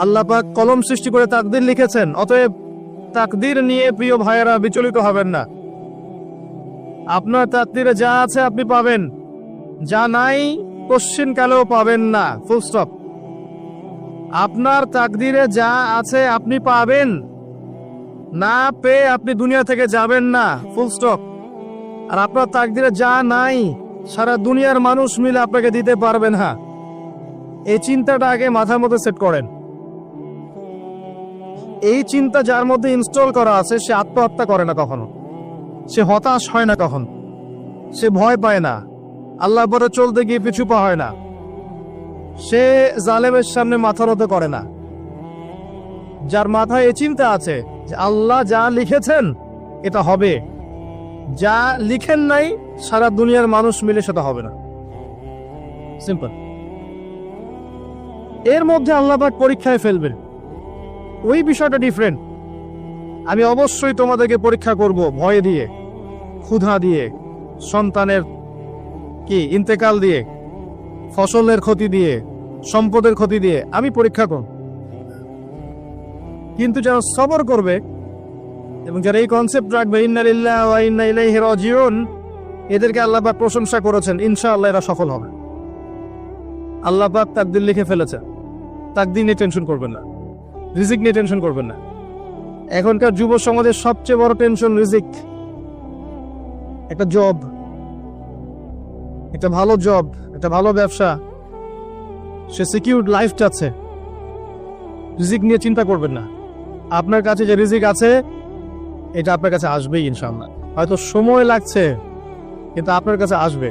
আল্লাহ পাক কলম সৃষ্টি করে তাকদীর লিখেছেন, অতএব তাকদীর নিয়ে প্রিয় ভাইয়েরা বিচলিত হবেন না। আপনার তাকদীরে যা আছে আপনি পাবেন, যা নাই কোশ্চিন কালেও পাবেন না, ফুল স্টপ। আপনার তাকদীরে যা আছে আপনি পাবেন, না পেয়ে আপনি দুনিয়া থেকে যাবেন না, ফুল স্টপ। আর আপনার তাকদীরে যা নাই সারা দুনিয়ার মানুষ মিলে আপনাকে দিতে পারবে না। এই চিন্তাটা আগে মাথার মধ্যে সেট করেন। এই চিন্তা যার মধ্যে ইনস্টল করা আছে সে আত্মহত্যা করে না কখনো, সে হতাশ হয় না কখন, সে ভয় পায় না, আল্লাহর পথে চলতে গিয়ে পিছু পা হয় না, সে জালেমের সামনে মাথা নত করে না। যার মাথায় এই চিন্তা আছে যে আল্লাহ যা লিখেছেন এটা হবে, যা লিখেন নাই সারা দুনিয়ার মানুষ মিলে সেটা হবে না, সিম্পল। এর মধ্যে আল্লাহ পাক পরীক্ষায় ফেলবেন, ওই বিষয়টা ডিফারেন্ট। আমি অবশ্যই তোমাদেরকে পরীক্ষা করব ভয় দিয়ে, ক্ষুধা দিয়ে, সন্তানের কি ইন্তেকাল দিয়ে, ফসলের ক্ষতি দিয়ে, সম্পদের ক্ষতি দিয়ে আমি পরীক্ষা করব। কিন্তু যারা সবর করবে এবং যারা এই কনসেপ্ট রাখবে ইন্না লিল্লাহি ওয়া ইন্না ইলাইহি রাজিউন, এদেরকে আল্লাহ পাক প্রশংসা করেছেন, ইনশাআল্লাহ এরা সফল হবে। আল্লাহ পাক তাকদীর লিখে ফেলেছে, তাকদীর নিয়ে টেনশন করবেন না, রিজিক নিয়ে টেনশন করবেন না। এখনকার যুব সমাজের সবচেয়ে বড় টেনশন রিজিক। একটা জব, একটা ভালো জব, একটা ভালো ব্যবসা, সে সিকিউরড লাইফ চাচ্ছে, রিজিক নিয়ে চিন্তা করবেন না। আপনার কাছে যে রিজিক আছে এটা আপনার কাছে আসবেই ইনশাআল্লাহ। হয়তো সময় লাগছে কিন্তু আপনার কাছে আসবে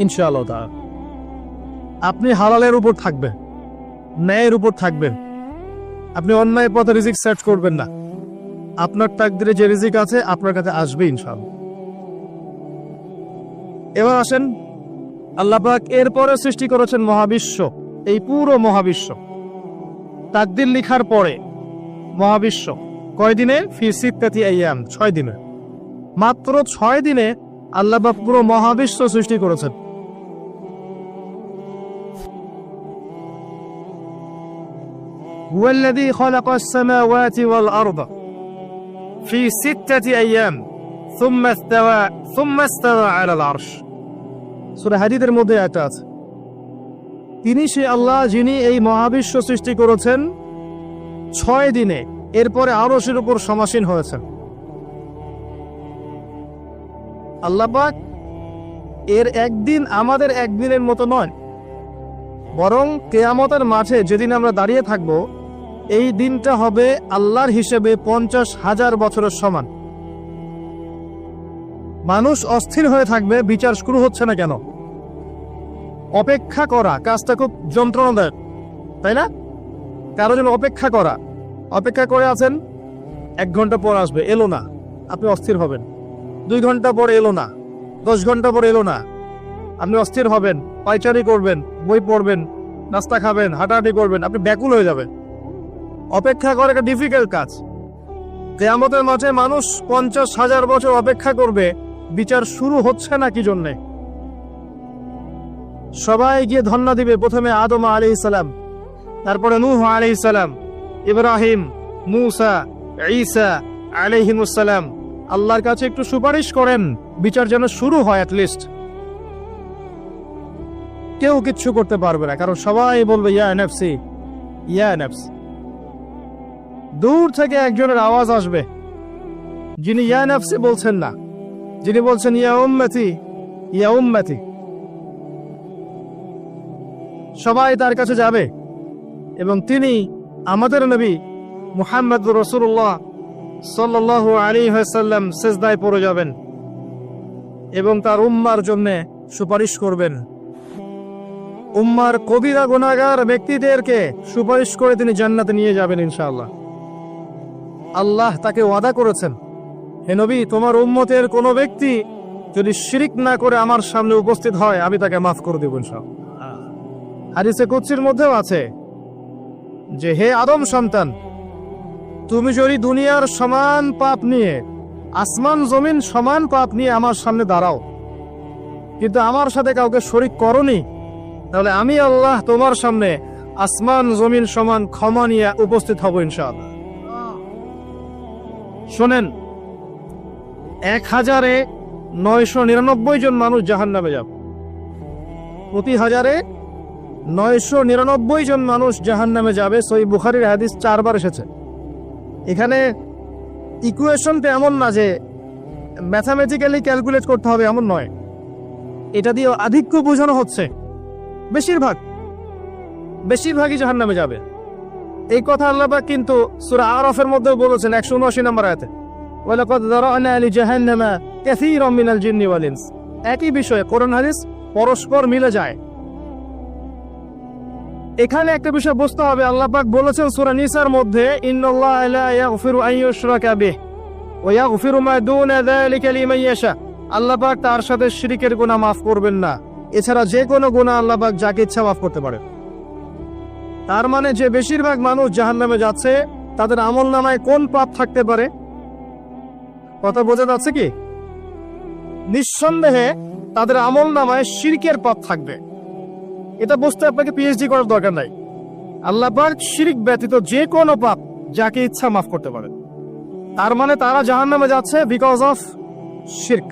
ইনশাআল্লাহ তাআলা। আপনি হালালের উপর থাকবেন, ন্যায়ের উপর থাকবেন, আপনি অন্যায় পথে রিজিক সার্চ করবেন না। আপনার তাকদিরে যে রিজিক আছে আপনার কাছে আসবে ইনশাআল্লাহ। এবার আসেন, আল্লাহ পাক এরপরে সৃষ্টি করেছেন মহাবিশ্ব, এই পুরো মহাবিশ্ব। তাকদির লিখার পরে মহাবিশ্ব কয়দিনে? ফি সিত্তাতি আইয়াম, 6 দিনে। মাত্র 6 দিনে আল্লাহ পাক পুরো মহাবিশ্ব সৃষ্টি করেছেন। হুয়াল্লাযী খালাকাস সামাওয়াতি ওয়াল আরদা ফি সিত্তাতি আইয়াম সুম্মা ইসতাওয়া আলাল আরশ। সূরা হাদীদের মধ্যে এটা আছে। তিনি সে আল্লাহ যিনি এই মহাবিশ্ব সৃষ্টি করেছেন 6 দিনে, এরপরে আরশের উপর সমাসীন হয়েছেন। আল্লাহ পাক এর একদিন আমাদের একদিনের মতো নয়, বরং কিয়ামতের মাঠে যেদিন আমরা দাঁড়িয়ে থাকব এই দিনটা হবে আল্লাহর হিসেবে 50,000 বছরের সমান। মানুষ অস্থির হয়ে থাকবে, বিচার শুরু হচ্ছে না কেন। অপেক্ষা করা কাজটা খুব যন্ত্রণাদায়ক, তাই না? কারো জন্য অপেক্ষা করা, অপেক্ষা করে আছেন, 1 ঘন্টা পর আসবে, এলো না, আপনি অস্থির হবেন। 2 ঘন্টা পর এলো না, 10 ঘন্টা পর এলো না, আপনি অস্থির হবেন, পায়চারি করবেন, বই পড়বেন, নাস্তা খাবেন, হাঁটাহাঁটি করবেন, আপনি ব্যাকুল হয়ে যাবেন। অপেক্ষা করা একটা ডিফিকাল্ট কাজ। কিয়ামতের মাঠে মানুষ 50,000 বছর অপেক্ষা করবে, বিচার শুরু হচ্ছে না কি জন্যে। সবাই গিয়ে ধন্না দিবে, প্রথমে আদম আলাইহিস সালাম, তারপরে নূহ আলাইহিস সালাম, ইব্রাহিম, মূসা, ঈসা আলাইহিমুস সালাম। আল্লাহর কাছে একটু সুপারিশ করেন, বিচার যেন শুরু হয় অ্যাটলিস্ট। কেউ কিচ্ছু করতে পারবে না, কারণ সবাই বলবে ইয়া নাফসি, ইয়া নাফস। দূর থেকে একজনের আওয়াজ আসবে, যিনি ইয়া নাফসি বলছেন না, যিনি বলছেন ইয়া উম্মতি, ইয়া উম্মতি। সবাই তার কাছে যাবে এবং তিনি আমাদের নবী মুহাম্মদুর রাসূলুল্লাহ সাল্লাল্লাহু আলাইহি ওয়াসাল্লাম সিজদায় পড়ে যাবেন এবং তার উম্মার জন্য সুপারিশ করবেন। উম্মার কবিরা গুনাহগার ব্যক্তিদেরকে সুপারিশ করে তিনি জান্নাতে নিয়ে যাবেন ইনশাআল্লাহ। আল্লাহ তাকে ওয়াদা করেছেন, হে নবী, তোমার উম্মতের কোনো ব্যক্তি যদি শিরিক না করে আমার সামনে উপস্থিত হয় আমি তাকে মাফ করে দেব ইনশাআল্লাহ। হাদিসে কুদসির মধ্যেও আছে যে হে আদম সন্তান, তুমি যদি দুনিয়ার সমান পাপ নিয়ে, আসমান জমিন সমান পাপ নিয়ে আমার সামনে দাঁড়াও, কিন্তু আমার সাথে কাউকে শরীক করনি, তাহলে আমি আল্লাহ তোমার সামনে আসমান জমিন সমান ক্ষমা নিয়ে উপস্থিত হব ইনশাআল্লাহ। শোনেন, 1999 জন মানুষ জাহান্নামে যাবে। প্রতি 1999 জন মানুষ জাহান্নামে যাবে। সহিহ বুখারীর হাদিস 4 বার এসেছে। এখানে ইকুয়েশনটা এমন না যে ম্যাথামেটিক্যালি ক্যালকুলেট করতে হবে, এমন নয়। এটা দিয়ে আধিক্য বোঝানো হচ্ছে। বেশিরভাগই জাহান্নামে যাবে। এই কথা আল্লাহ পাক কিন্তু সূরা আরাফের মধ্যে বলেছেন 179 নম্বর আয়াতে, ওয়ালাকাদ যারা'না লিজাহান্নামা কাসীরাম মিনাল জিন্নি ওয়াল ইনস। একই বিষয়ে কোরআন হাদিস পরস্পর মিলে যায়। এখানে একটা বিষয় বুঝতে হবে, আল্লাহ পাক বলেছেন সূরা নিসার মধ্যে, ইন্নাল্লাহা লা ইয়াগফিরু আন ইউশরাকা বিহি ওয়া ইয়াগফিরু মা দুনা যালিকা লিমান ইয়াশা। আল্লাহ পাক তার সাথে শিরকের গুনাহ মাফ করবেন না, এছাড়া যে কোনো গুনাহ আল্লাহ পাক যাকে ইচ্ছা মাফ করতে পারে। তার মানে যে বেশিরভাগ মানুষ জাহান্নামে যাচ্ছে, তাদের আমলনামায় কোন পাপ থাকতে পারে? কথা বোঝা যাচ্ছে কি? নিঃসন্দেহে তাদের আমলনামায় শিরকের পাপ থাকবে। এটা বুঝতে আপনাকে পিএইচডি করার দরকার নাই। আল্লাহ পাক শিরক ব্যতীত যে কোনো পাপ যাকে ইচ্ছা মাফ করতে পারে। তার মানে তারা জাহান্নামে যাচ্ছে বিকজ অফ শিরক।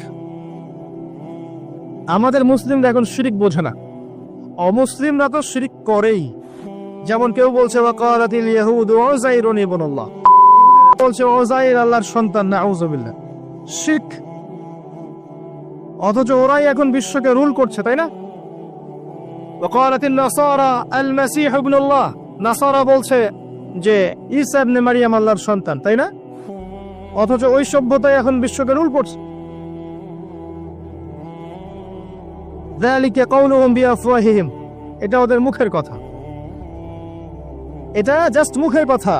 আমাদের মুসলিমরা এখন শিরক বোঝে না, অমুসলিমরা তো শিরক করেই। যেমন কেউ বলছে ওয়াকালাতিল ইয়াহুদু উযাইরুন ইবনুল্লাহ, বলছে উযাইর আল্লাহর সন্তান, নাউযুবিল্লাহ। শিরক। অথচ ওরাই এখন বিশ্বকে রুল করছে, তাই না? ওয়াকালাতিন নাসারা আল মাসীহ ইবনুল্লাহ, নাসারা বলছে যে ঈসা ইবনে মারইয়াম আল্লাহর সন্তান, তাই না? অথচ ওই সভ্যতাই এখন বিশ্বকে রুল করছে। যালিকা কাউলুহুম বিআফওয়াহিহিম, এটা ওদের মুখের কথা, এটা জাস্ট মুখের কথা।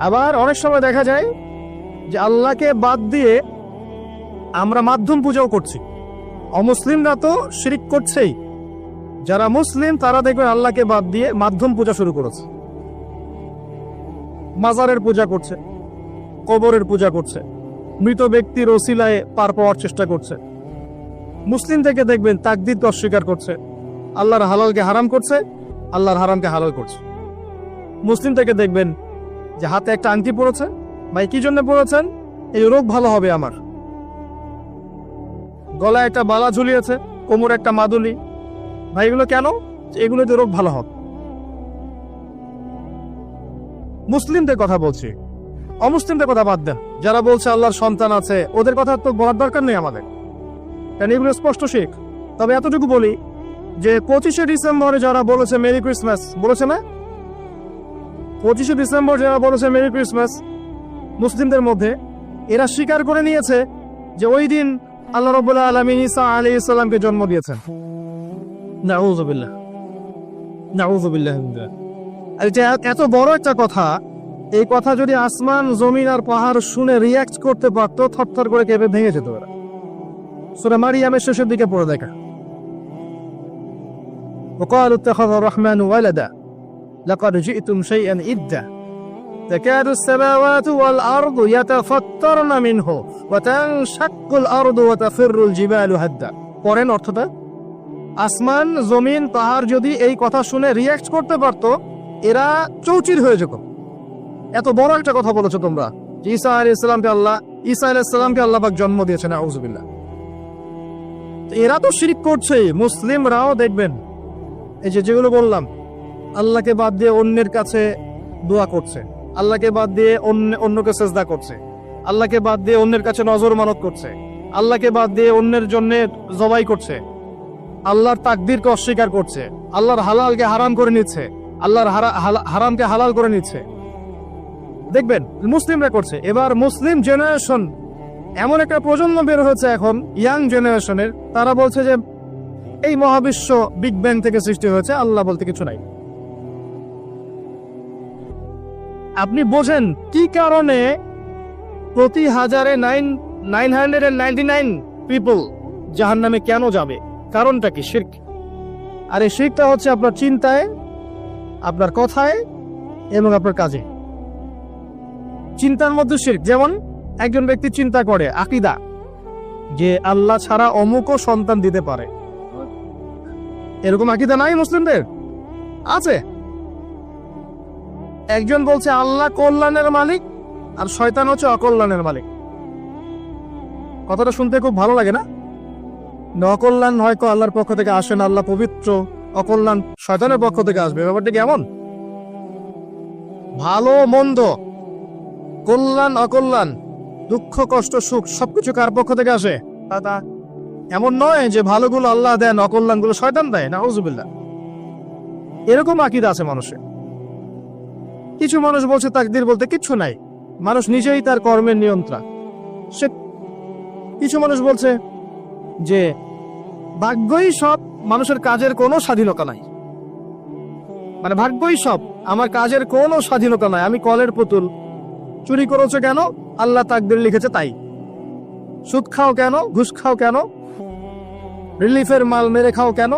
আবার অনেক সময় দেখা যায় যে আল্লাহকে বাদ দিয়ে আমরা মাধ্যম পূজাও করছি। অমুসলিমরা তো শিরক করছেই, যারা মুসলিম তারা দেখবেন আল্লাহকে বাদ দিয়ে মাধ্যম পূজা শুরু করেছে। মাজারের পূজা করছে, কবরের পূজা করছে, মৃত ব্যক্তির ওসিলায় পার পাওয়ার চেষ্টা করছে। মুসলিম থেকে দেখবেন তাকদীরকে অস্বীকার করছে, আল্লাহর হালালকে হারাম করছে, আল্লাহর হারামকে হালাল করছে। মুসলিম থেকে দেখবেন যে হাতে একটা আংটি পড়েছে, ভাই কি জন্য পড়েছেন? এই রোগ ভালো হবে আমার। গলায় একটা বালা ঝুলিয়েছে, কোমরে একটা মাদুলি, ভাই এগুলো কেন? এগুলোতে রোগ ভালো হবে। মুসলিমদের কথা বলছি, অমুসলিমদের কথা বাদ দেন। যারা বলছে আল্লাহর সন্তান আছে, ওদের কথা তো বলার দরকার নেই আমাদের, কারণ এগুলো স্পষ্ট শিরক। তবে এতটুকু বলি যে 25শে ডিসেম্বরে যারা বলেছে মেরি ক্রিসমাস, বলেছে না? 25শে ডিসেম্বর যারা বলেছে মেরি ক্রিসমাস, মুসলিমদের মধ্যে এরা স্বীকার করে নিয়েছে যে ওই দিন আল্লাহ রাব্বুল আলামিন ঈসা আলাইহিস সালামকে জন্ম দিয়েছেন। নাউযুবিল্লাহ, নাউযুবিল্লাহ। আর এটা এত বড় একটা কথা, এই কথা যদি আসমান জমিন আর পাহাড় শুনে রিয়াক্ট করতে পারতো, থরথর করে কেঁপে ভেঙে যেত ওরা। সূরা মারিয়ামের শেষের দিকে পড়ে দেখা, وقالوا اتخذ الرحمن ولدا لقد جئتم شيئا إدا تكاد السماوات والأرض يتفطرن منه وتنشق الأرض وتخر الجبال هدا। পরেন অর্থটা, আসমান জমিন পাহাড় যদি এই কথা শুনে রিয়াক্ট করতে পারতো, এরা চৌচির হয়ে যেত। এত বড় একটা কথা বলেছো তোমরা, ঈসা আলাইহিস সালামকে আল্লাহ পাক জন্ম দিয়েছেন, নাউযুবিল্লাহ। এরা তো শিরক করছেই। মুসলিমরাও দেখবেন এই যেগুলো বললাম, আল্লাহকে বাদ দিয়ে অন্যের কাছে দোয়া করছে, আল্লাহকে বাদ দিয়ে অন্যকে সেজদা করছে, আল্লাহকে বাদ দিয়ে অন্যের কাছে নজর মানত করছে, আল্লাহকে বাদ দিয়ে অন্যের জন্য জবাই করছে, আল্লাহর তাকদীরকে অস্বীকার করছে, আল্লাহর হালালকে হারাম করে নিচ্ছে, আল্লাহর হারামকে হালাল করে নিচ্ছে। দেখবেন মুসলিমরা করছে। এবার মুসলিম জেনারেশন, এমন একটা প্রজন্ম বের হয়েছে এখন, ইয়াং জেনারেশনের, তারা বলছে যে এই মহাবিশ্ব বিগ ব্যাং থেকে সৃষ্টি হয়েছে, আল্লাহ বলতে কিছু নাই। আপনি বোঝেন কি কারণে প্রতি 999 পিপল জাহান্নামে কেন যাবে? কারণটা কি? শিরক। আর এই শিরকটা হচ্ছে আপনার চিন্তায়, আপনার কথায় এবং আপনার কাজে। চিন্তার মধ্যে শিরক। যেমন একজন ব্যক্তি চিন্তা করে আকীদা যে আল্লাহ ছাড়া অমুকও সন্তান দিতে পারে, এরকম আকীদা নাই মুসলিমদের। আছে। একজন বলছে আল্লাহ কল্যাণের মালিক আর শয়তান হচ্ছে অকল্যাণের মালিক। কথাটা শুনতে খুব ভালো লাগে না? অকল্যাণ হয়তো আল্লাহর পক্ষ থেকে আসে না, আল্লাহ পবিত্র, অকল্যাণ শয়তানের পক্ষ থেকে আসবে। ব্যাপারটা কি এমন? ভালো মন্দ, কল্যাণ অকল্যাণ, দুঃখ কষ্ট সুখ সবকিছু কার পক্ষ থেকে আসে? তা এমন নয় যে ভালোগুলো আল্লাহ দেন, অকল্যাণগুলো শয়তান দেয়, নাউযুবিল্লাহ। এরকম আকীদা আছে মানুষের। কিছু মানুষ বলছে তাকদীর বলতে কিচ্ছু নাই, মানুষ নিজেই তার কর্মের নিয়ন্ত্রণ। সে কিছু মানুষ বলছে যে ভাগ্যই সব, মানুষের কাজের কোনো স্বাধীনতা নাই। মানে ভাগ্যই সব, আমার কাজের কোনো স্বাধীনতা নাই, আমি কলের পুতুল। চুরি করেছো কেন? আল্লাহ তাকদীর লিখেছে তাই। সুদ খাও কেন? ঘুষ খাও কেন? রিলিফের মাল মেরে খাও কেন?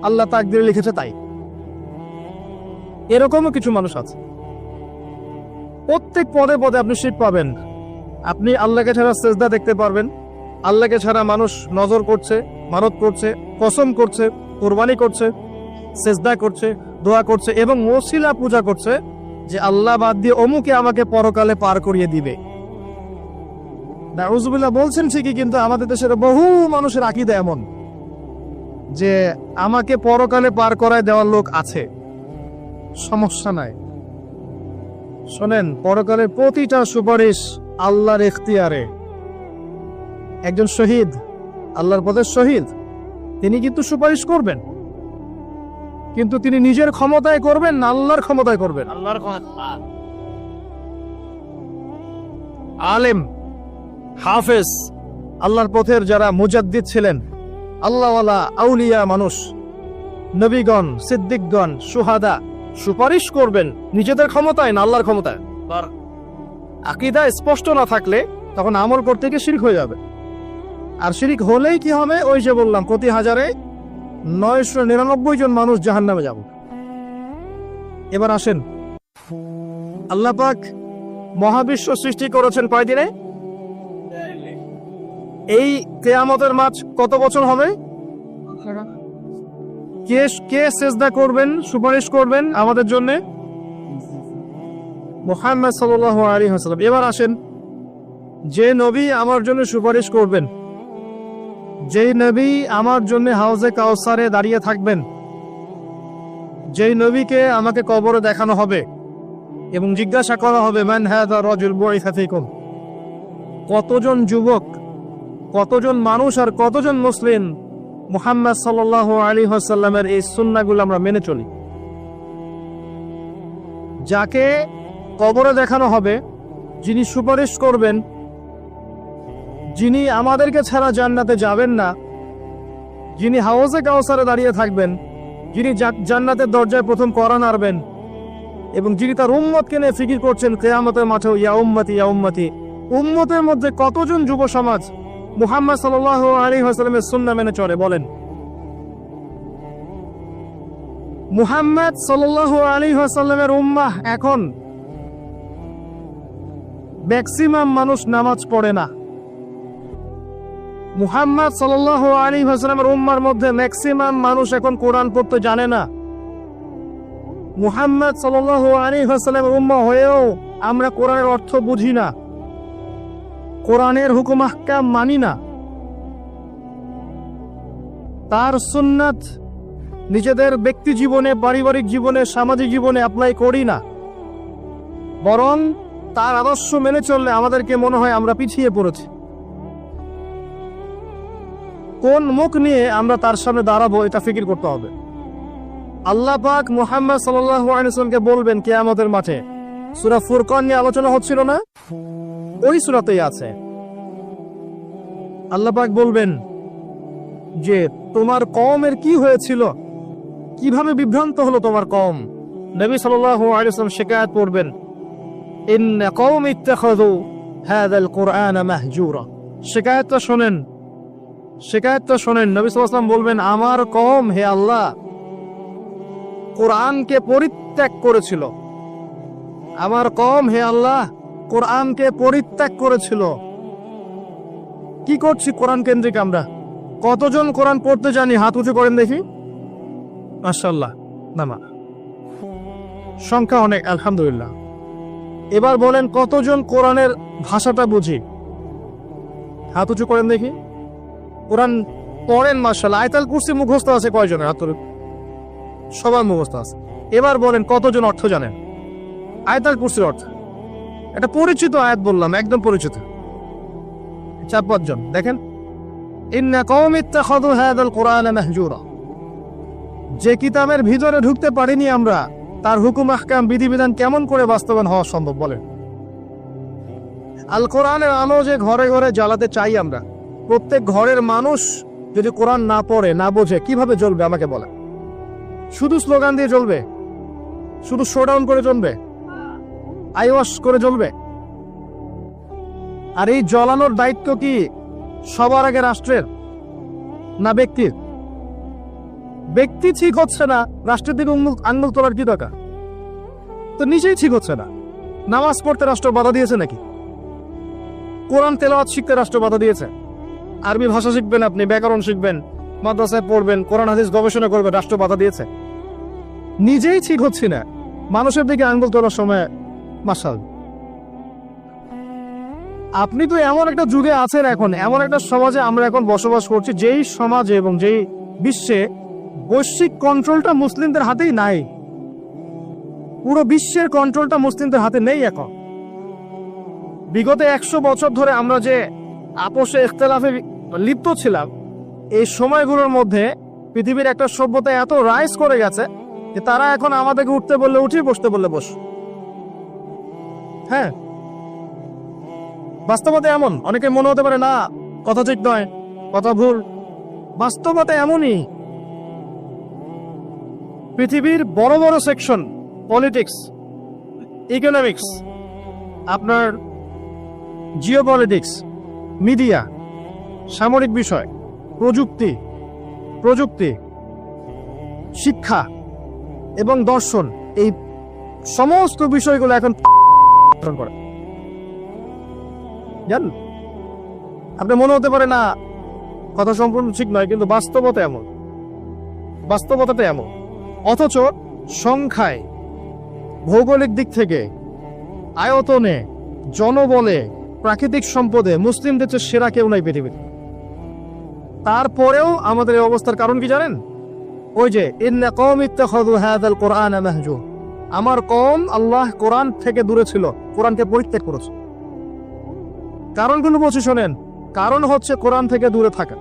আল্লাহ তাকদীর লিখেছে তাই। এরকমও কিছু মানুষ আছে। প্রত্যেক পদে পদে আপনি শিরক পাবেন। আপনি আল্লাহকে ছাড়া সেজদা দেখতে পারবেন, আল্লাহকে ছাড়া মানুষ নজর করছে, মানত করছে, কসম করছে, কুরবানি করছে, সেজদা করছে, দোয়া করছে এবং ওসিলা পূজা করছে যে আল্লাহ বাদ দিয়ে অমুকে আমাকে পরকালে পার করিয়ে দিবে। নাউযুবিল্লাহ বলছেন ঠিকই, কিন্তু আমাদের দেশের বহু মানুষের আকীদা এমন যে আমাকে পরকালে পার করায় দেওয়ার লোক আছে, সমস্যা নাই। শোনেন, পরকালের প্রতিটা সুপারিশ আল্লাহর ইখতিয়ারে। একজন শহীদ, আল্লাহর পথে শহীদ, তিনি কিন্তু সুপারিশ করবেন, কিন্তু তিনি নিজের ক্ষমতায় করবেন না আল্লাহর ক্ষমতায় করবেন? আল্লাহর ক্ষমতা। আলেম, হাফেজ, আল্লাহর পথের যারা মুজাদ্দিদ ছিলেন, আল্লাহওয়ালা আউলিয়া মানুষ, নবীগণ, সিদ্দিকগণ, সুহাদা, সুপারিশ করবেন নিজেদের ক্ষমতায় না আল্লাহর ক্ষমতায়? আকীদা স্পষ্ট না থাকলে তখন আমল করতে গিয়ে শিরক হয়ে যাবে। আর শিরক হলেই কি হবে? ওই যে বললাম, প্রতি হাজারে 999 জন মানুষ জাহান্নামে যাব। এবার আসেন, আল্লাহ পাক মহাবিশ্ব সৃষ্টি করেছেন কয় দিনে? এই কিয়ামতের মাঝ কত বছর হবে? কে সেজদা করবেন, সুপারিশ করবেন আমাদের জন্য? মুহাম্মদ সাল্লাল্লাহু আলাইহি ওয়াসাল্লাম। এবার আসেন, যে নবী আমার জন্য সুপারিশ করবেন, যেই নবী আমার জন্য হাউজে কাউসারে দাঁড়িয়ে থাকবেন, যেই নবীকে আমাকে কবরে দেখানো হবে এবং জিজ্ঞাসা করা হবে মান হাযা রাজুল বুইসা ফীকুম, কতজন যুবক, কতজন মানুষ আর কতজন মুসলিম মুহাম্মদ সাল্লাল্লাহু আলাইহি ওয়াসাল্লামের এই সুন্নাহগুলো আমরা মেনে চলি। যাকে কবরে দেখানো হবে, যিনি সুপারিশ করবেন, যিনি আমাদেরকে ছাড়া জান্নাতে যাবেন না, যিনি হাউজে কাউসারে দাঁড়িয়ে থাকবেন, যিনি জান্নাতের দরজায় প্রথম কড়া নাড়বেন এবং যিনি তার উম্মতকে নিয়ে ফিকির করছেন কিয়ামতের মাঠেও, ইয়া উম্মতি ইয়া উম্মতি, উম্মতের মধ্যে কতজন যুব সমাজ মুহাম্মদ সাল্লাল্লাহু আলাইহি ওয়াসাল্লামের সুন্নাহ মেনে চলে? বলেন। মুহাম্মদ সাল্লাল্লাহু আলাইহি ওয়াসাল্লামের উম্মাহ এখন ম্যাক্সিমাম মানুষ নামাজ পড়ে না। মুহাম্মদ সাল্লাল্লাহু আলাইহি ওয়াসাল্লামের উম্মার মধ্যে ম্যাক্সিমাম মানুষ এখন কোরআন পড়তে জানে না। মুহাম্মদ সাল্লাল্লাহু আলাইহি ওয়াসাল্লামের উম্মাহ হয়েও আমরা কোরআনের অর্থ বুঝি না, কোরআনের হুকুম আহকাম মানি না, তার সুন্নাত নিজেদের ব্যক্তি জীবনে, পারিবারিক জীবনে, সামাজিক জীবনে অ্যাপ্লাই করি না। বরং তার আদর্শ মেনে চললে আমাদেরকে মনে হয় আমরা পিছিয়ে পড়েছি। কোন মুখ নিয়ে আমরা তার সামনে দাঁড়াবো এটা ফিকির করতে হবে। আল্লাহ পাক মুহাম্মদ সাল্লাল্লাহু আলাইহি ওয়াসাল্লামকে বলবেন কিয়ামতের মাঠে। সূরা ফুরকান নিয়ে আলোচনা হচ্ছিল না? ওই সূরাতেই আছে। আল্লাহ পাক বলবেন যে তোমার কওমের কি হয়েছিল, কিভাবে বিভ্রান্ত হলো তোমার কওম। নবী সাল্লাল্লাহু আলাইহি ওয়াসাল্লাম শিকায়াত করবেন, ইন্না কওমি ইত্তাখাযু হাযাল কুরআনা মাহজুরা। শিকায়াতটা শোনেন, শিকায়াতটা শোনেন। নবী সাল্লাল্লাহু আলাইহি ওয়াসাল্লাম বলবেন, আমার কওম হে আল্লাহ কোরআনকে পরিত্যাগ করেছিল, আমার কওম হে আল্লাহ কোরআনকে পরিত্যাগ করেছিল। কি করছি কোরআন কেন্দ্রিক আমরা? কতজন কোরআন পড়তে জানি? হাত উঁচু করেন দেখি। মাশাআল্লাহ। নামা সংখ্যা অনেক, আলহামদুলিল্লাহ। এবার বলেন কতজন কোরআনের ভাষাটা বুঝি? হাত উঁচু করেন দেখি। কোরআন পড়েন মাশাআল্লাহ। আয়াতুল কুরসি মুখস্থ আছে কয়জনের? হাত তুলুন। সবার মুখস্থ আছে। এবার বলেন কতজন অর্থ জানেন আয়াতুল কুরসির অর্থ? এটা পরিচিত আয়াত বললাম, একদম পরিচিত। 4-5 জন। দেখেন, ইন্না কওমি ইত্তাখাযু হাযাল কুরআনা মাহজুরা। যে কিতাবের ভিতরে ঢুকতে পারিনি আমরা, তার হুকুম আহকাম বিধিবিধান কেমন করে বাস্তবায়ন হওয়া সম্ভব বলেন? আল কোরআনের আলো যে ঘরে ঘরে জ্বালাতে চাই আমরা, প্রত্যেক ঘরের মানুষ যদি কোরআন না পড়ে না বোঝে কিভাবে জ্বলবে আমাকে বলে? শুধু স্লোগান দিয়ে জ্বলবে? শুধু শোডাউন করে জ্বলবে? আইওয়াশ করে জ্বলবে? আর এই জ্বলানোর দায়িত্ব কি সবার আগে রাষ্ট্রের না ব্যক্তির? ব্যক্তি ঠিক হচ্ছে না, রাষ্ট্রের দিকে আঙ্গুল তোলার কি দরকার? তো নিজেই ঠিক হচ্ছে না। নামাজ পড়তে রাষ্ট্র বাধা দিয়েছে নাকি? কোরআন তেলাওয়াত শিখতে রাষ্ট্র বাধা দিয়েছে? আরবি ভাষা শিখবেন, আপনি ব্যাকরণ শিখবেন, মাদ্রাসায় পড়বেন, কোরআন হাদিস গবেষণা করবেন, রাষ্ট্র বাধা দিয়েছে? নিজেই ঠিক হচ্ছি না, মানুষের দিকে আঙ্গুল তোলার সময় মাশাল। আপনি তো এমন একটা যুগে আছেন, এখন এমন একটা সমাজে আমরা এখন বসবাস করছি, যেই সমাজে এবং যেই বিশ্বে বৈশ্বিক কন্ট্রোলটা মুসলিমদের হাতেই নাই। পুরো বিশ্বের কন্ট্রোলটা মুসলিমদের হাতে নেই এখন। বিগত 100 বছর ধরে আমরা যে আপোষে ইখতিলাফে লিপ্ত ছিলাম, এই সময়গুলোর মধ্যে পৃথিবীর একটা সভ্যতা এত রাইজ করে গেছে যে তারা এখন আমাদেরকে উঠতে বললে উঠি, বসতে বললে বস। হ্যাঁ, বাস্তবতা এমন। অনেকে মনে হতে পারে না কথা ঠিক নয়, কথা ভুল। বাস্তবতা এমনই। পৃথিবীর বড় বড় সেকশন, পলিটিক্স, ইকোনমিক্স, আপনার জিওপলিটিক্স, মিডিয়া, সামরিক বিষয়, প্রযুক্তি, শিক্ষা এবং দর্শন, এই সমস্ত বিষয়গুলো এখন করে। জানেন, আপনি মনে হতে পারে না কথা সম্পূর্ণ ঠিক নয়, কিন্তু বাস্তবতাটা এমন। অথচ সংখ্যায়, ভৌগোলিক দিক থেকে, আয়তনে, জনবলে, প্রাকৃতিক সম্পদে মুসলিমদের চেয়ে সেরা কেউ নাই পৃথিবীতে। তারপরেও আমাদের এই অবস্থার কারণ কি জানেন? ওই যে ইন্না কওমি ইত্তাখাযু হাযাল কুরআনা মাহজুরা, আমার কওম আল্লাহ কোরআন থেকে দূরে ছিল, কোরআনকে পরিত্যাগ করেছে। কারণগুলো বলছি শোনেন। কারণ হচ্ছে কোরআন থেকে দূরে থাকা,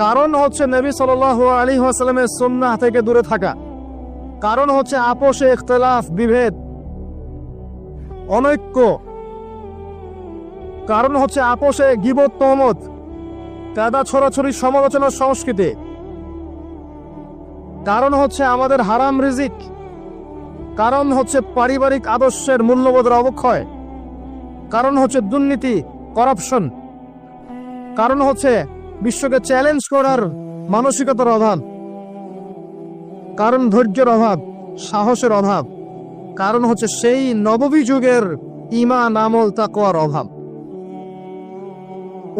কারণ হচ্ছে নবী সাল্লাল্লাহু আলাইহি ওয়াসাল্লামের সুন্নাহ থেকে দূরে থাকা, কারণ হচ্ছে আপোষে ইখতিলাফ, বিভেদ, অনৈক্য, কারণ হচ্ছে আপোষে গীবত, তহমত, কাদা ছড়াছড়ি, সমালোচনার সংস্কৃতি, কারণ হচ্ছে আমাদের হারাম রিজিক, কারণ হচ্ছে পারিবারিক আদর্শের মূল্যবোধের অবক্ষয়, কারণ হচ্ছে দুর্নীতি, করাপশন, কারণ হচ্ছে বিশ্বকে চ্যালেঞ্জ করার মানসিকতার অভাব, কারণ ধৈর্যের অভাব, সাহসের অভাব, কারণ হচ্ছে সেই নববী যুগের ঈমান, আমল, তাকওয়ার অভাব।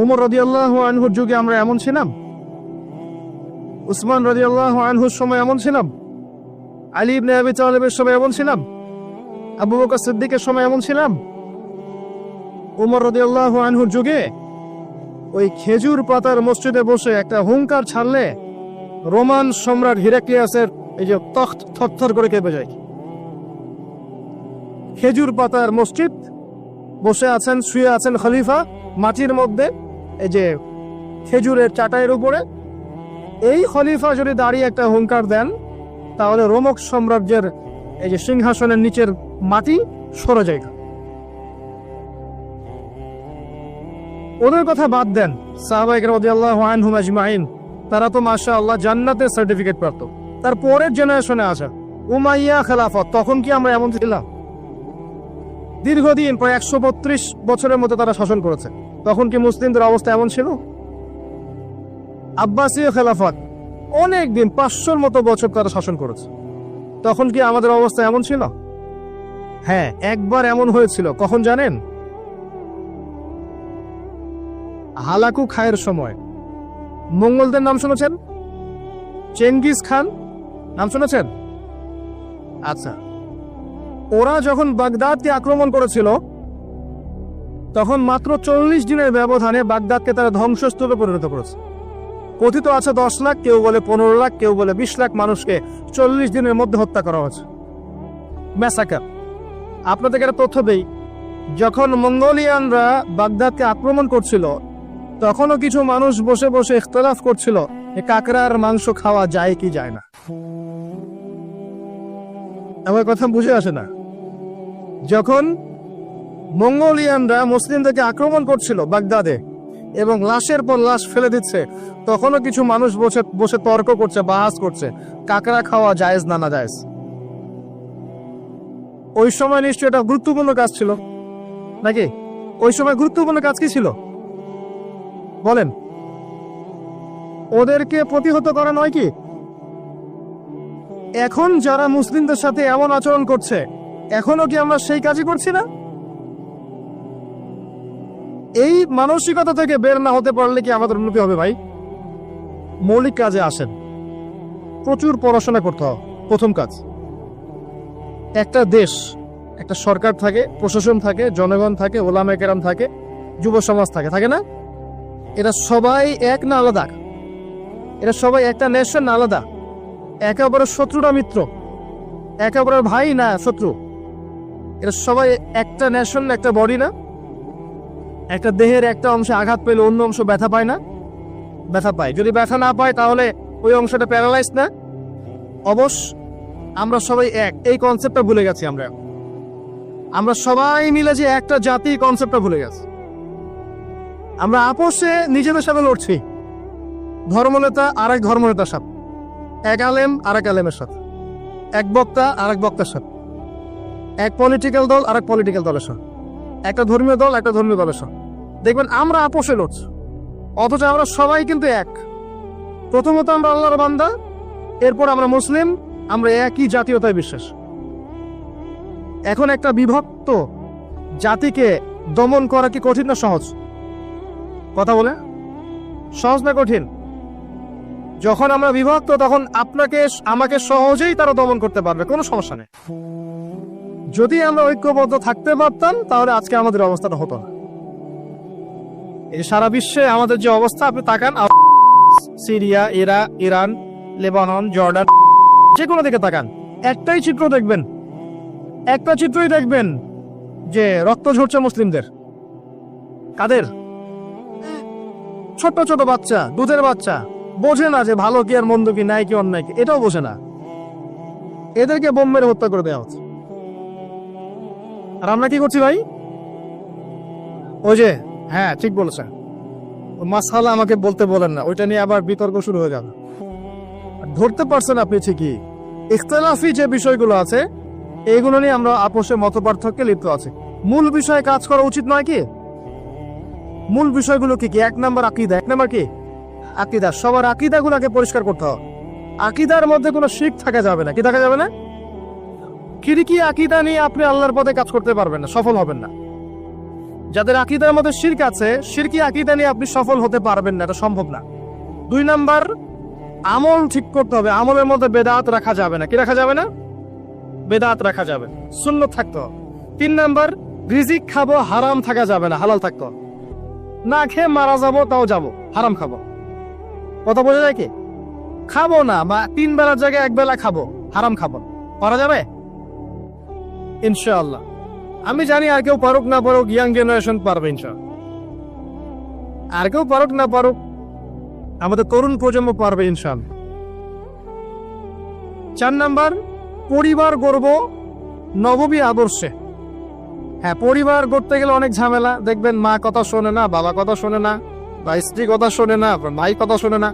উমর রাদিয়াল্লাহু আনহুর যুগে আমরা এমন ছিলাম? উসমান রাদিয়াল্লাহু আনহুর সময় এমন ছিলাম? আলী ইবনে আবি তালেবের সময় এমন ছিলাম? আবু বকর সিদ্দিকের সময় এমন ছিলাম? উমর রাদিয়াল্লাহু আনহুর যুগে ওই খেজুর পাতার মসজিদে বসে একটা হুঙ্কার ছাড়লে রোমান সম্রাট হিরাক্লিয়াসের এই যে তখ্ত থরথর করে কেঁপে যায়। খেজুর পাতার মসজিদ, বসে আছেন, শুয়ে আছেন খলিফা মাটির মধ্যে, এই যে খেজুরের চাটাইয়ের উপরে। এই খলিফা যদি দাঁড়িয়ে একটা হুঙ্কার দেন, তাহলে রোমক সাম্রাজ্যের এই যে সিংহাসনের নিচের মাটি সরে যায়। ওদের কথা বাদ দেন, সাহাবায়ে কেরাম রাদিয়াল্লাহু আনহুম আজমাইন, তারা তো মাশাআল্লাহ জান্নাতের সার্টিফিকেট প্রাপ্ত। তার পরের জেনারেশনে আসা উমাইয়া খেলাফত, তখন কি আমরা এমন ছিলাম? দীর্ঘদিন, প্রায় 132 বছরের মতো তারা শাসন করেছে। তখন কি মুসলিমদের অবস্থা এমন ছিল? আব্বাসীয় খেলাফত অনেক দিন, 500-র মতো বছর তারা শাসন করেছে। তখন কি আমাদের অবস্থা এমন ছিল? হ্যাঁ, একবার এমন হয়েছিল। কখন জানেন? হালাকু খায়ের সময়। মঙ্গলদের নাম শুনেছেন? চেঙ্গিস খান নাম শুনেছেন? আচ্ছা, ওরা যখন বাগদাদকে আক্রমণ করেছিল তখন মাত্র 40 দিনের ব্যবধানে বাগদাদকে তারা ধ্বংসস্তূপে পরিণত করেছে। কথিত আছে 10 লাখ, কেউ বলে 15 লাখ, কেউ বলে 20 লাখ মানুষকে 40 দিনের মধ্যে হত্যা করা হয়েছে। ম্যাসাকার। আপনাদেরকে একটা তথ্য দেই, যখন মঙ্গোলিয়ানরা বাগদাদকে আক্রমণ করছিল তখনও কিছু মানুষ বসে বসে ইখতিলাফ করছিল যে কাকড়ার মাংস খাওয়া যায় কি যায় না। আমার কথা বুঝে আসে না? যখন মঙ্গোলিয়ানরা মুসলিমদেরকে আক্রমণ করছিল বাগদাদে এবং লাশের পর লাশ ফেলে দিচ্ছে, তখনও কিছু মানুষ বসে বসে তর্ক করছে, বাহাস করছে কাকড়া খাওয়া জায়েজ না না জায়েজ। ওই সময় নিশ্চয়ই এটা গুরুত্বপূর্ণ কাজ ছিল নাকি? ওই সময় গুরুত্বপূর্ণ কাজ কি ছিল বলেন? ওদেরকে প্রতিহত করা নয় কি? এখন যারা মুসলিমদের সাথে এমন আচরণ করছে, এখনো কি আমরা সেই কাজই করছি না? এই মানসিকতা থেকে বের না হতে পারলে কি আমাদের উন্নতি হবে ভাই? মৌলিক কাজে আসেন, প্রচুর পড়াশোনা করতে হবে। প্রথম কাজ, একটা দেশ, একটা সরকার থাকে, প্রশাসন থাকে, জনগণ থাকে, ওলামায়ে কেরাম থাকে, যুব সমাজ থাকে, থাকে না? এরা সবাই এক না আলাদা? এরা সবাই একটা নেশন না আলাদা? একে অপরের শত্রু না মিত্র? একে অপরের ভাই না শত্রু? এরা সবাই একটা নেশন, একটা বডি না? একটা দেহের একটা অংশে আঘাত পেলে অন্য অংশ ব্যথা পায় না? ব্যথা পায়। যদি ব্যথা না পায় তাহলে ওই অংশটা প্যারালাইজ না? অবশ্য আমরা সবাই এক, এই কনসেপ্টটা ভুলে গেছি। আমরা সবাই মিলে যে একটা জাতি, কনসেপ্টটা ভুলে গেছি। আমরা আপোষে নিজেদের সাথে লড়ছি, ধর্মনেতা আর এক ধর্মনেতার সাথে, এক আলেম আর এক আলেমের সাথে, এক বক্তা আর এক বক্তার সাথে, এক পলিটিক্যাল দল আর এক পলিটিক্যাল দলের সাথে, একটা ধর্মীয় দল একটা ধর্মীয় দলের সাথে। দেখবেন আমরা আপোষে লড়ছি, অথচ আমরা সবাই কিন্তু এক। প্রথমত আমরা আল্লাহর বান্দা, এরপর আমরা মুসলিম, আমরা একই জাতীয়তায় বিশ্বাস। এখন একটা বিভক্ত জাতিকে দমন করা কি কঠিন না সহজ? কথা বলে, সহজ না কঠিন? যখন আমরা বিভক্ত তখন আপনাকে আমাকে সহজেই তারা দমন করতে পারবে, কোনো সমস্যা নেই। যদি আমরা ঐক্যবদ্ধ থাকতে পারতাম তাহলে আজকে আমাদের অবস্থাটা হতো না। এই সারা বিশ্বে আমাদের যে অবস্থা, আপনি তাকান, সিরিয়া, ইরান, লেবানন, জর্ডান, যে কোনো দিকে তাকান, একটাই চিত্র দেখবেন, একটা চিত্রই দেখবেন যে রক্ত ঝরছে মুসলিমদের। কাদের? ছোট ছোট বাচ্চা, দুধের বাচ্চা, বোঝে না যে ভালো কি আর মন্দ কি, নাই কি অন্যায় কি, এটাও বোঝে না। এদেরকে বোম মেরে হত্যা করে দেওয়া হচ্ছে। আর আমরা কি করছি ভাই? ওই যে, হ্যাঁ ঠিক বলেছেন, মাসআলা আমাকে বলতে বলেন না, ওইটা নিয়ে আবার বিতর্ক শুরু হয়ে যাবে। ধরতে পারছেন আপনি ঠিকই, ইখতিলাফি যে বিষয়গুলো আছে এইগুলো নিয়ে আমরা আপোষে মত পার্থক্যে লিপ্ত আছি। মূল বিষয়ে কাজ করা উচিত নয় কি? মূল বিষয়গুলো কি কি? 1 নম্বর আকীদা। 1 নম্বর কি? আকীদা। সবার আকীদাগুলোকে পরিষ্কার করতে হবে। আকীদার মধ্যে কোনো শিরক থাকা যাবে না। কি থাকা যাবে না? শিরকি আকীদা নিয়ে আপনি আল্লাহর পথে কাজ করতে পারবেন না, সফল হবেন না। যাদের আকীদার মধ্যে শিরক আছে, শিরকি আকীদা নিয়ে আপনি সফল হতে পারবেন না, এটা সম্ভব না। 2 নম্বর, আমল ঠিক করতে হবে। আমলের মধ্যে বেদাত রাখা যাবে না। কি রাখা যাবে না? বেদাত রাখা যাবে, সুন্নত থাকতে হবে। 3 নম্বর, রিজিক খাবো, হারাম থাকা যাবে না, হালাল থাকতে হবে। না খেয়ে মারা যাবো তাও যাবো, হারাম খাবো। কথা বোঝা যায় কি? খাবো না, বা 3 বেলার জায়গায় 1 বেলা খাবো, হারাম খাবো, পারা যাবে ইনশাআল্লাহ। আমি জানি আর কেউ পারুক না পারুক, ইয়াং জেনারেশন পারবে ইনশাআল্লাহ। আর কেউ পারুক না পারুক, আমাদের তরুণ প্রজন্ম পারবে ইনশাআল্লাহ। 4 নম্বর, পরিবার গড়ব নববী আদর্শে। হ্যাঁ, পরিবার গড়তে গেলে অনেক ঝামেলা। দেখবেন মা কথা শোনে না, বাবা কথা শোনে না, বা স্ত্রী কথা শোনে না, ভাই কথা শোনে না।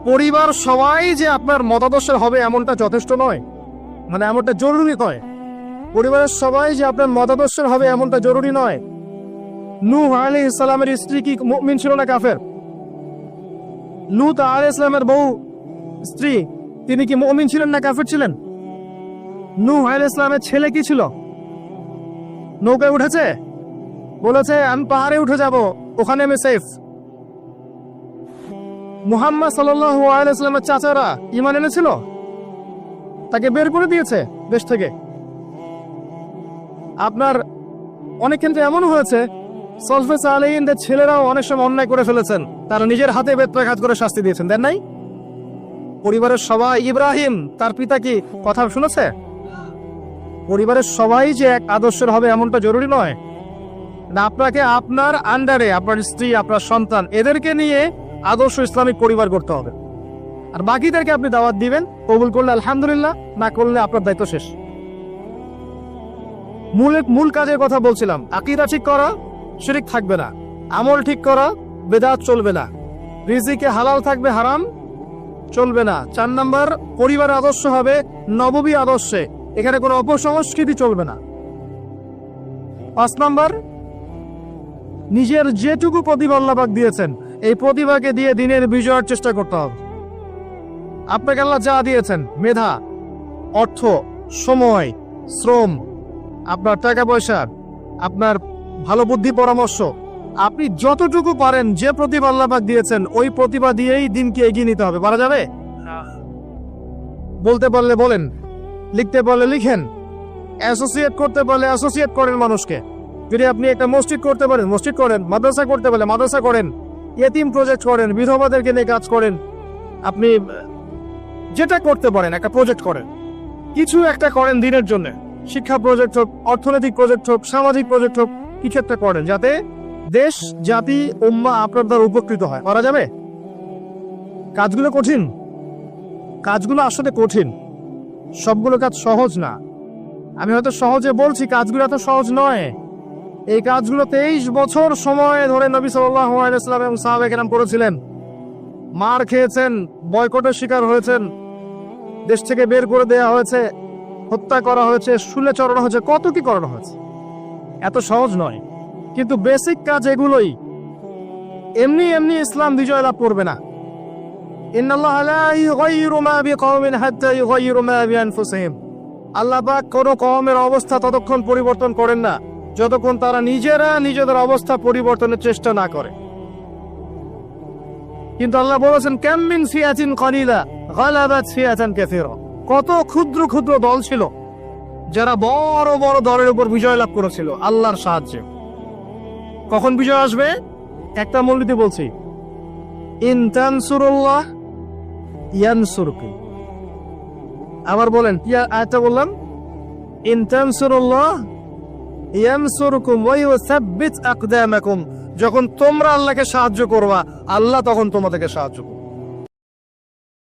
পরিবার সবাই যে আপনার মতাদর্শের হবে এমনটা যথেষ্ট নয়, মানে এমনটা জরুরি নয়। পরিবারের সবাই যে আপনার মতাদর্শের হবে এমনটা জরুরি নয়। নূহ আলাইহিস সালামের স্ত্রী কি মুমিন ছিল না কাফের? লূত আলাইহিস সালামের বউ স্ত্রী, তিনি কি মুমিন ছিলেন না কাফের ছিলেন? নূহ আলাইহিস সালামের ছেলে কি ছিল? নৌকায় উঠেছে, বলেছে আমি পাহাড়ে উঠে যাব, ওখানে আমি সেফ। মুহাম্মদ সাল্লাল্লাহু আলাইহি ওয়াসাল্লামের চাচারা ঈমান এনেছিল, তাকে বের করে দিয়েছে দেশ থেকে। আপনার অনেক ক্ষেত্রে এমন হয়েছে সলফে সালেহিনদের ছেলেরাও অনেক সময় অন্যায় করে ফেলেছেন, তারা নিজের হাতে বেত্রাঘাত করে শাস্তি দিয়েছেন, দেন নাই? পরিবারের সবাই, ইব্রাহিম তার পিতা কি কথা শুনেছে? পরিবারের সবাই যে এক আদর্শের হবে এমনটা জরুরি নয় না। আপনাকে আপনার আন্ডারে আপনার স্ত্রী, আপনার সন্তান, এদেরকে নিয়ে আদর্শ ইসলামিক পরিবার করতে হবে। আর বাকিদেরকে আপনি দাওয়াত দিবেন, কবুল করলে আলহামদুলিল্লাহ, না করলে আপনার দায়িত্ব শেষ। মূল কাজের কথা বলছিলাম, আকীদা ঠিক করা, শিরক থাকবে না। আমল ঠিক করা, বেদাত চলবে না। রিজিকে হালাল থাকবে, হারাম চলবে না। 4 নাম্বার, পরিবারের আদর্শ হবে নববী আদর্শে, এখানে কোনো অপসংস্কৃতি চলবে না। 5 নাম্বার, নিজের যেটুকু প্রতিভা আল্লাহ পাক দিয়েছেন এই প্রতিভাকে দিয়ে দিনের বিজয়ের চেষ্টা করতে হবে। আপনাকে আল্লাহ যা দিয়েছেন, মেধা, অর্থ, সময়, শ্রম, আপনার টাকা পয়সা, আপনার ভালো বুদ্ধি পরামর্শ, আপনি যতটুকু পারেন যে প্রতিভা আল্লাহ পাক দিয়েছেন ওই প্রতিভা দিয়েই দিনকে এগিয়ে নিতে হবে। পারা যাবে? বলতে পারলে বলেন, লিখতে পারলে লিখেন, অ্যাসোসিয়েট করতে পারলে অ্যাসোসিয়েট করেন মানুষকে। যদি আপনি একটা মসজিদ করতে পারেন, মসজিদ করেন। মাদ্রাসা করতে পারলে মাদ্রাসা করেন। ইয়েতিম প্রজেক্ট করেন, বিধবাদেরকে নিয়ে কাজ করেন। আপনি যেটা করতে পারেন একটা প্রজেক্ট করেন, কিছু একটা করেন দিনের জন্য। শিক্ষা প্রজেক্ট হোক, অর্থনৈতিক প্রজেক্ট হোক, সামাজিক প্রজেক্ট হোক, কিছু একটা করেন যাতে দেশ, জাতি, উম্মাহ আপনার দ্বারা উপকৃত হয়। করা যাবে? কাজগুলো কঠিন, কাজগুলো আসলে কঠিন, সবগুলো কাজ সহজ না। আমি হয়তো সহজে বলছি, কাজগুলো এত সহজ নয়। এই কাজগুলো 23 বছর সময় ধরে নবী সাল্লাল্লাহু আলাইহি ওয়াসাল্লাম এবং সাহাবায়ে কেরাম করেছিলেন। মার খেয়েছেন, বয়কটের শিকার হয়েছেন, দেশ থেকে বের করে দেওয়া হয়েছে, হত্যা করা হয়েছে, শুলে চড়ানো হয়েছে, কত কি করানো হয়েছে। এত সহজ নয়, কিন্তু বেসিক কাজ এগুলোই। এমনি এমনি ইসলাম বিজয় লাভ করবে না। ইন্নাল্লাহা লা ইউগাইয়িরু মা বিকওমিন হাত্তা ইউগাইয়িরু মা বিআনফুসিহিম। আল্লাহ পাক কোনো কওমের অবস্থা ততক্ষণ পরিবর্তন করেন না যতক্ষণ তারা নিজেরা নিজেদের অবস্থা পরিবর্তনের চেষ্টা না করে। কিন্তু আল্লাহ বলেছেন, কাম মিন ফিয়াতিন কালিলা গালাবাত ফিয়াতান কাসীরা। কত ক্ষুদ্র ক্ষুদ্র দল ছিল যারা বড় বড় দলের উপর বিজয় লাভ করেছিল আল্লাহর সাহায্যে। কখন বিজয় আসবে? একটা মূলনীতি বলছি, ইন তানসুরুল্লাহ ইয়ানসুরকুম। আবার বলেন, কি আয়াতটা বললাম? ইন তানসুরুল্লাহ ইয়ানসুরকুম ওয়া ইউসাব্বিত আকদামাকুম। যখন তোমরা আল্লাহকে সাহায্য করবা, আল্লাহ তখন তোমাদেরকে সাহায্য করবে।